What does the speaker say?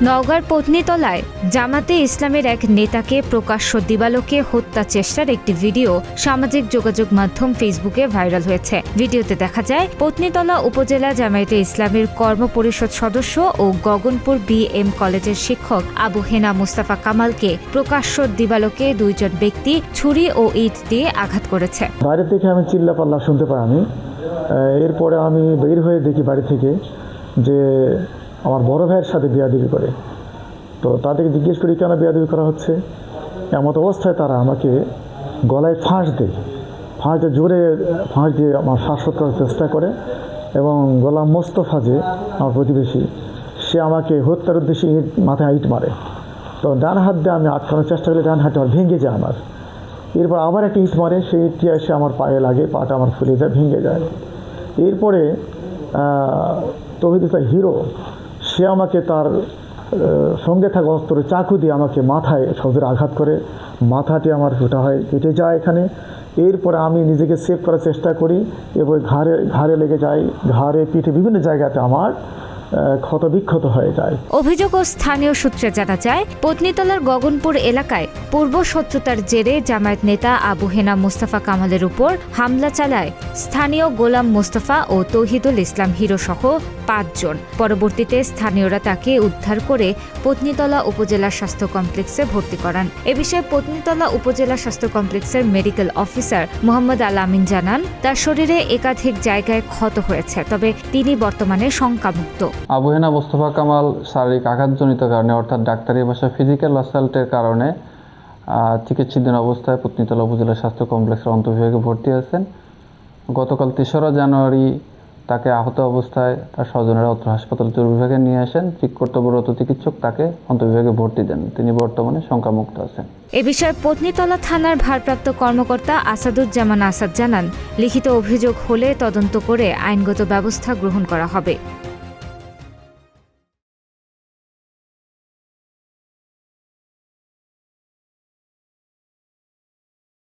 নওগাঁর পত্নীতলায় জামাতে ইসলামের এক নেতাকে প্রকাশ্য দিবালোকে হত্যা চেষ্টার একটি ভিডিও সামাজিক যোগাযোগ মাধ্যম ফেসবুকে ভাইরাল হয়েছে। ভিডিওতে দেখা যায় পত্নীতলা উপজেলা জামায়াতে ইসলামের কর্ম পরিষদ সদস্য ও গগনপুর BM কলেজের শিক্ষক আবু হেনা মোস্তফা কামালকে প্রকাশ্য দিবালোকে দুইজন ব্যক্তি ছুরি ও ইট দিয়ে আঘাত করেছে। বাইরে থেকে আমি চিল্লাপাল্লা শুনতে পাই। এরপরে আমি বের হয়ে দেখি বাড়ি থেকে যে আমার বড় ভাইয়ের সাথে বেয়াদবি করে। তো তাদেরকে জিজ্ঞেস করি কেন বেয়াদবি করা হচ্ছে। এমত অবস্থায় তারা আমাকে গলায় ফাঁস দেয়, জোরে ফাঁস দিয়ে আমার শ্বাসরোধ করার চেষ্টা করে এবং গোলাম মোস্তফা যে আমার প্রতিবেশী, সে আমাকে হত্যার উদ্দেশ্যে মাথায় ইট মারে। তো ডান হাত দিয়ে আমি আটকানোর চেষ্টা করলে ডান হাতটা ভেঙে যায় আমার। এরপর আবার একটা ইট মারে, সেই ইটটি এসে আমার পায়ে লাগে, পাটা আমার ফুলে যায়, ভেঙে যায়। এরপরে তৌহিদ ইসলাম হিরো, সে আমাকে তার সঙ্গে থাকা অস্ত্র চাকু দিয়ে আমাকে মাথায় সজোরে আঘাত করে, মাথাটি আমার ফুটা হয়, কেটে যায় এখানে। এরপরে আমি নিজেকে সেভ করার চেষ্টা করি এবং ঘাড়ে লেগে যায়, ঘাড়ে পিঠে বিভিন্ন জায়গাতে আমার ক্ষতবিক্ষত হয়ে যায়। অভিযোগ ও স্থানীয় সূত্রে জানা যায় পত্নীতলার গগনপুর এলাকায় পূর্ব শত্রুতার জেরে জামায়াত নেতা আবু হেনা মোস্তফা কামালের উপর হামলা চালায় স্থানীয় গোলাম মোস্তফা ও তৌহিদুল ইসলাম হিরো সহ 5 জন। পরবর্তীতে স্থানীয়রা তাকে উদ্ধার করে পত্নীতলা উপজেলা স্বাস্থ্য কমপ্লেক্সে ভর্তি করান। এ বিষয়ে পত্নীতলা উপজেলা স্বাস্থ্য কমপ্লেক্সের মেডিকেল অফিসার মোহাম্মদ আল আমিন জানান, তার শরীরে একাধিক জায়গায় ক্ষত হয়েছে, তবে তিনি বর্তমানে শঙ্কামুক্ত। আবু হেনা মোস্তফা কামাল শারীরিক আঘাতজনিত কারণে অর্থাৎ ডাক্তারি ভাষায় ফিজিক্যাল অ্যাসাল্টের কারণে চিকিৎসাধীন অবস্থায় পত্নীতলা উপজেলা স্বাস্থ্য কমপ্লেক্সের অন্তর্বিভাগে ভর্তি আছেন। গতকাল 3রা জানুয়ারি তাকে আহত অবস্থায় তার স্বজনেরা অত্র হাসপাতাল বিভাগে নিয়ে আসেন। কর্তব্যরত চিকিৎসক তাকে অন্তর্বিভাগে ভর্তি দেন। তিনি বর্তমানে শঙ্কামুক্ত আছেন। এ বিষয়ে পত্নীতলা থানার ভারপ্রাপ্ত কর্মকর্তা আসাদুজ্জামান আসাদ জানান, লিখিত অভিযোগ হলে তদন্ত করে আইনগত ব্যবস্থা গ্রহণ করা হবে।